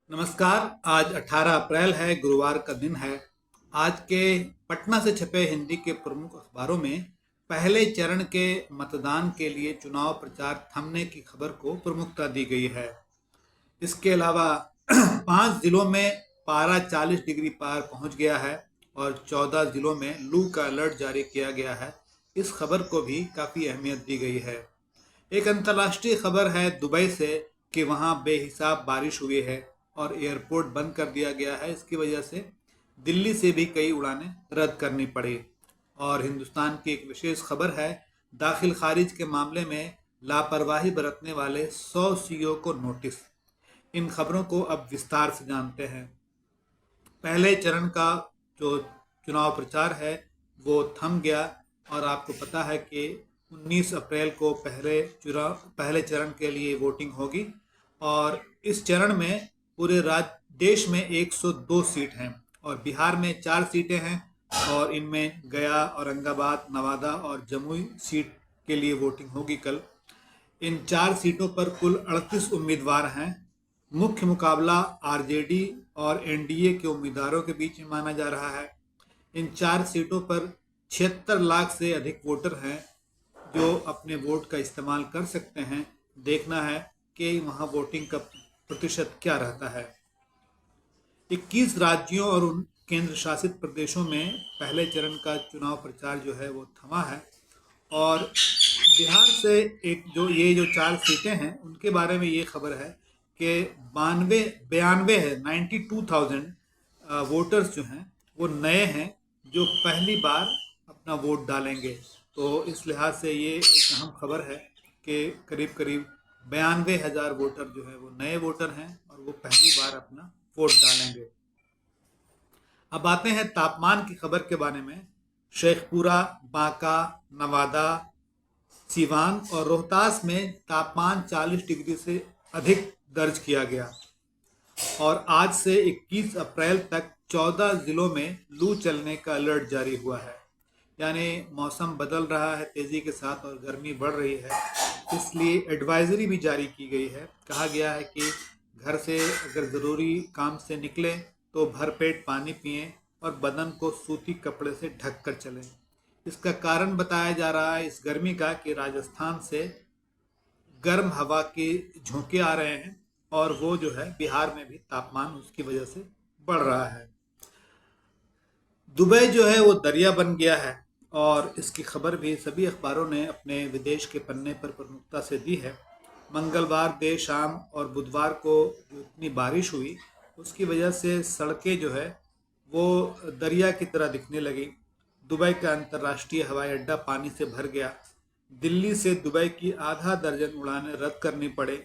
नमस्कार। आज 18 अप्रैल है, गुरुवार का दिन है। आज के पटना से छपे हिंदी के प्रमुख अखबारों में पहले चरण के मतदान के लिए चुनाव प्रचार थमने की खबर को प्रमुखता दी गई है। इसके अलावा 5 जिलों में पारा 40 डिग्री पार पहुंच गया है और 14 जिलों में लू का अलर्ट जारी किया गया है। इस खबर को भी काफ़ी अहमियत दी गई है। एक अंतर्राष्ट्रीय खबर है दुबई से कि वहां बेहिसाब बारिश हुई है और एयरपोर्ट बंद कर दिया गया है। इसकी वजह से दिल्ली से भी कई उड़ानें रद्द करनी पड़ी। और हिंदुस्तान की एक विशेष खबर है, दाखिल खारिज के मामले में लापरवाही बरतने वाले 100 सीईओ को नोटिस। इन खबरों को अब विस्तार से जानते हैं। पहले चरण का जो चुनाव प्रचार है वो थम गया और आपको पता है कि 19 अप्रैल को पहले चरण के लिए वोटिंग होगी और इस चरण में पूरे देश में 102 सीट हैं और बिहार में 4 सीटें हैं और इनमें गया, औरंगाबाद, नवादा और जमुई सीट के लिए वोटिंग होगी कल। इन 4 सीटों पर कुल 38 उम्मीदवार हैं। मुख्य मुकाबला आरजेडी और एनडीए के उम्मीदवारों के बीच में माना जा रहा है। इन 4 सीटों पर 76 लाख से अधिक वोटर हैं जो अपने वोट का इस्तेमाल कर सकते हैं। देखना है कि वहाँ वोटिंग का प्रतिशत क्या रहता है। 21 राज्यों और उन केंद्र शासित प्रदेशों में पहले चरण का चुनाव प्रचार जो है वो थमा है और बिहार से जो 4 सीटें हैं उनके बारे में ये खबर है कि 92 है, 92,000 वोटर्स जो हैं वो नए हैं जो पहली बार अपना वोट डालेंगे। तो इस लिहाज से ये एक अहम खबर है कि करीब करीब 92,000 वोटर जो है वो नए वोटर हैं और वो पहली बार अपना वोट डालेंगे। अब आते हैं तापमान की खबर के बारे में। शेखपुरा, बांका, नवादा, सीवान और रोहतास में तापमान 40 डिग्री से अधिक दर्ज किया गया और आज से 21 अप्रैल तक 14 जिलों में लू चलने का अलर्ट जारी हुआ है। यानी मौसम बदल रहा है तेज़ी के साथ और गर्मी बढ़ रही है, इसलिए एडवाइजरी भी जारी की गई है। कहा गया है कि घर से अगर ज़रूरी काम से निकलें तो भरपेट पानी पिएं और बदन को सूती कपड़े से ढक कर चलें। इसका कारण बताया जा रहा है इस गर्मी का कि राजस्थान से गर्म हवा के झोंके आ रहे हैं और वो जो है बिहार में भी तापमान उसकी वजह से बढ़ रहा है। दुबई जो है वो दरिया बन गया है और इसकी खबर भी सभी अखबारों ने अपने विदेश के पन्ने पर प्रमुखता से दी है। मंगलवार देर शाम और बुधवार को जो इतनी बारिश हुई उसकी वजह से सड़कें जो है वो दरिया की तरह दिखने लगी। दुबई का अंतर्राष्ट्रीय हवाई अड्डा पानी से भर गया। दिल्ली से दुबई की आधा दर्जन उड़ानें रद्द करनी पड़े।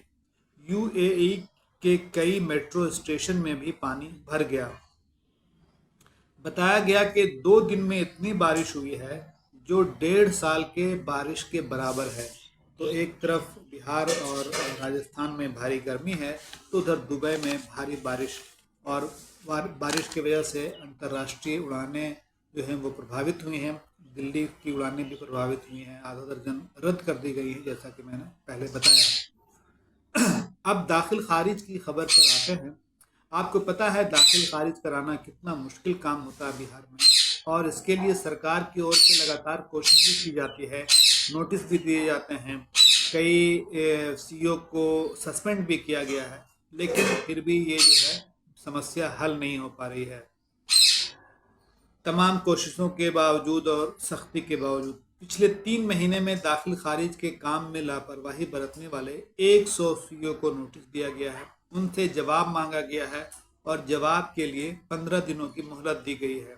यूएई के कई मेट्रो स्टेशन में भी पानी भर गया। बताया गया कि 2 दिन में इतनी बारिश हुई है जो 1.5 साल के बारिश के बराबर है। तो एक तरफ बिहार और राजस्थान में भारी गर्मी है तो उधर दुबई में भारी बारिश और बारिश की वजह से अंतर्राष्ट्रीय उड़ानें जो हैं वो प्रभावित हुई हैं। दिल्ली की उड़ानें भी प्रभावित हुई हैं, आधा दर्जन रद्द कर दी गई है जैसा कि मैंने पहले बताया। अब दाखिल खारिज की खबर पर आते हैं। आपको पता है दाखिल खारिज कराना कितना मुश्किल काम होता है बिहार में और इसके लिए सरकार की ओर से लगातार कोशिश भी की जाती है, नोटिस भी दिए जाते हैं, कई सीईओ को सस्पेंड भी किया गया है, लेकिन फिर भी ये जो है समस्या हल नहीं हो पा रही है। तमाम कोशिशों के बावजूद और सख्ती के बावजूद पिछले 3 महीने में दाखिल खारिज के काम में लापरवाही बरतने वाले 100 सीईओ को नोटिस दिया गया है। उनसे जवाब मांगा गया है और जवाब के लिए 15 दिनों की मोहलत दी गई है।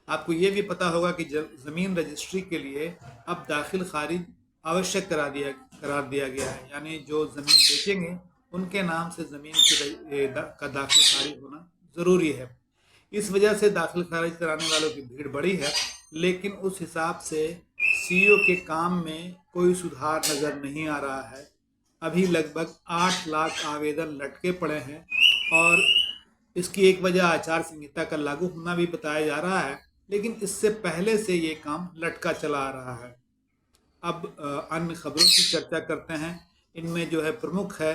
आपको ये भी पता होगा कि ज़मीन रजिस्ट्री के लिए अब दाखिल खारिज आवश्यक करार दिया गया है। यानी जो ज़मीन बेचेंगे उनके नाम से ज़मीन का दाखिल खारिज होना ज़रूरी है। इस वजह से दाखिल खारिज कराने वालों की भीड़ बढ़ी है, लेकिन उस हिसाब से सीईओ के काम में कोई सुधार नज़र नहीं आ रहा है। अभी लगभग 8 लाख आवेदन लटके पड़े हैं और इसकी एक वजह आचार संहिता का लागू होना भी बताया जा रहा है, लेकिन इससे पहले से ये काम लटका चला आ रहा है। अब अन्य खबरों की चर्चा करते हैं। इनमें जो है प्रमुख है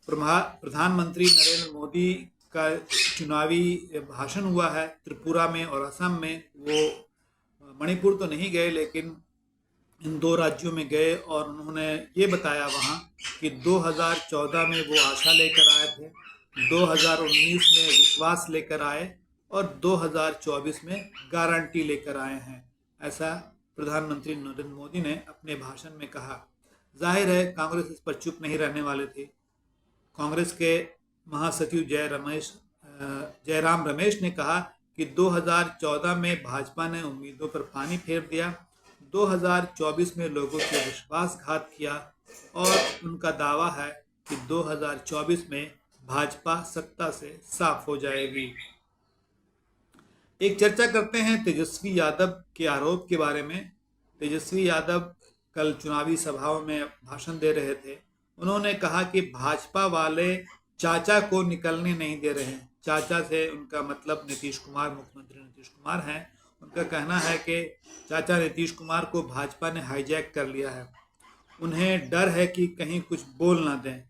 प्रधानमंत्री नरेंद्र मोदी उनका चुनावी भाषण हुआ है त्रिपुरा में और असम में। वो मणिपुर तो नहीं गए, लेकिन इन दो राज्यों में गए और उन्होंने ये बताया वहाँ कि 2014 में वो आशा लेकर आए थे, 2019 में विश्वास लेकर आए और 2024 में गारंटी लेकर आए हैं। ऐसा प्रधानमंत्री नरेंद्र मोदी ने अपने भाषण में कहा। जाहिर है कांग्रेस इस पर चुप नहीं रहने वाले थे। कांग्रेस के महासचिव जयराम रमेश ने कहा कि 2014 में भाजपा ने उम्मीदों पर पानी फेर दिया, 2024 में लोगों से विश्वासघात किया और उनका दावा है कि 2024 में भाजपा सत्ता से साफ हो जाएगी। एक चर्चा करते हैं तेजस्वी यादव के आरोप के बारे में। तेजस्वी यादव कल चुनावी सभाओं में भाषण दे रहे थे। उन्होंने कहा कि भाजपा वाले चाचा को निकलने नहीं दे रहे हैं। चाचा से उनका मतलब नीतीश कुमार, मुख्यमंत्री नीतीश कुमार हैं। उनका कहना है कि चाचा नीतीश कुमार को भाजपा ने हाईजैक कर लिया है, उन्हें डर है कि कहीं कुछ बोल ना दें।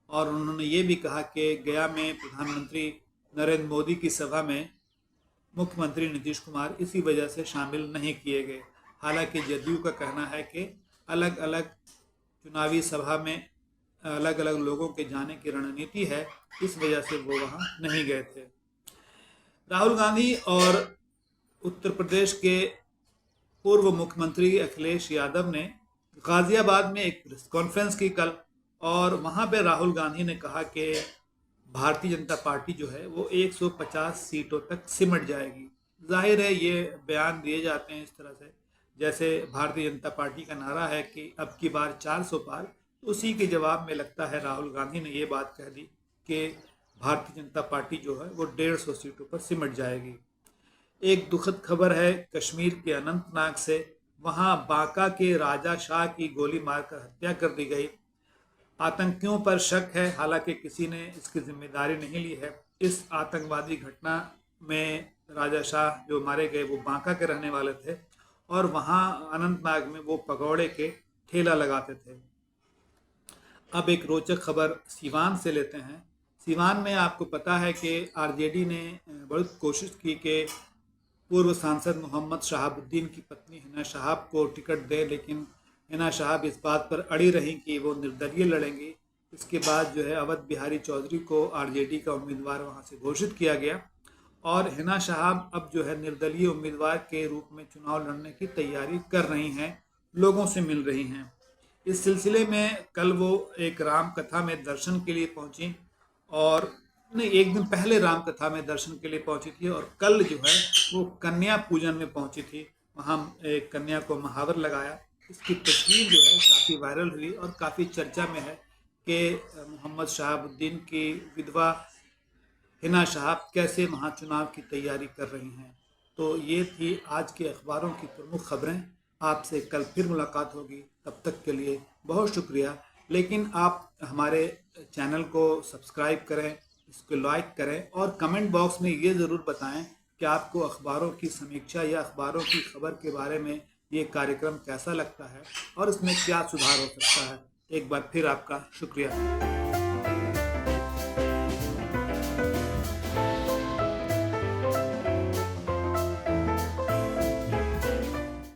और उन्होंने ये भी कहा कि गया में प्रधानमंत्री नरेंद्र मोदी की सभा में मुख्यमंत्री नीतीश कुमार इसी वजह से शामिल नहीं किए गए। हालांकि जदयू का कहना है कि अलग अलग चुनावी सभा में अलग अलग लोगों के जाने की रणनीति है, इस वजह से वो वहाँ नहीं गए थे। राहुल गांधी और उत्तर प्रदेश के पूर्व मुख्यमंत्री अखिलेश यादव ने गाजियाबाद में एक प्रेस कॉन्फ्रेंस की कल, और वहाँ पे राहुल गांधी ने कहा कि भारतीय जनता पार्टी जो है वो 150 सीटों तक सिमट जाएगी। जाहिर है ये बयान दिए जाते हैं इस तरह से जैसे भारतीय जनता पार्टी का नारा है कि अब की बार 400 पार। उसी के जवाब में लगता है राहुल गांधी ने ये बात कह दी कि भारतीय जनता पार्टी जो है वो 150 सीटों पर सिमट जाएगी। एक दुखद खबर है कश्मीर के अनंतनाग से। वहाँ बांका के राजा शाह की गोली मारकर हत्या कर दी गई। आतंकियों पर शक है, हालांकि किसी ने इसकी जिम्मेदारी नहीं ली है। इस आतंकवादी घटना में राजा शाह जो मारे गए वो बांका के रहने वाले थे और वहाँ अनंतनाग में वो पकौड़े के ठेला लगाते थे। अब एक रोचक खबर सीवान से लेते हैं। सीवान में आपको पता है कि आरजेडी ने बहुत कोशिश की कि पूर्व सांसद मोहम्मद शहाबुद्दीन की पत्नी हिना शहाब को टिकट दे, लेकिन हिना शहाब इस बात पर अड़ी रही कि वो निर्दलीय लड़ेंगी। इसके बाद जो है अवध बिहारी चौधरी को आरजेडी का उम्मीदवार वहां से घोषित किया गया और हिना शहाब अब जो है निर्दलीय उम्मीदवार के रूप में चुनाव लड़ने की तैयारी कर रही हैं, लोगों से मिल रही हैं। इस सिलसिले में कल वो एक राम कथा में दर्शन के लिए पहुंची और नहीं, एक दिन पहले राम कथा में दर्शन के लिए पहुंची थी और कल जो है वो कन्या पूजन में पहुंची थी। वहाँ एक कन्या को महावर लगाया। इसकी तस्वीर जो है काफ़ी वायरल हुई और काफ़ी चर्चा में है कि मोहम्मद शहाबुद्दीन की विधवा हिना शहाब कैसे महाचुनाव की तैयारी कर रही हैं। तो ये थी आज के अखबारों की प्रमुख खबरें। आपसे कल फिर मुलाकात होगी, तब तक के लिए बहुत शुक्रिया। लेकिन आप हमारे चैनल को सब्सक्राइब करें, इसको लाइक करें और कमेंट बॉक्स में ये ज़रूर बताएं कि आपको अखबारों की समीक्षा या अखबारों की खबर के बारे में ये कार्यक्रम कैसा लगता है और इसमें क्या सुधार हो सकता है। एक बार फिर आपका शुक्रिया।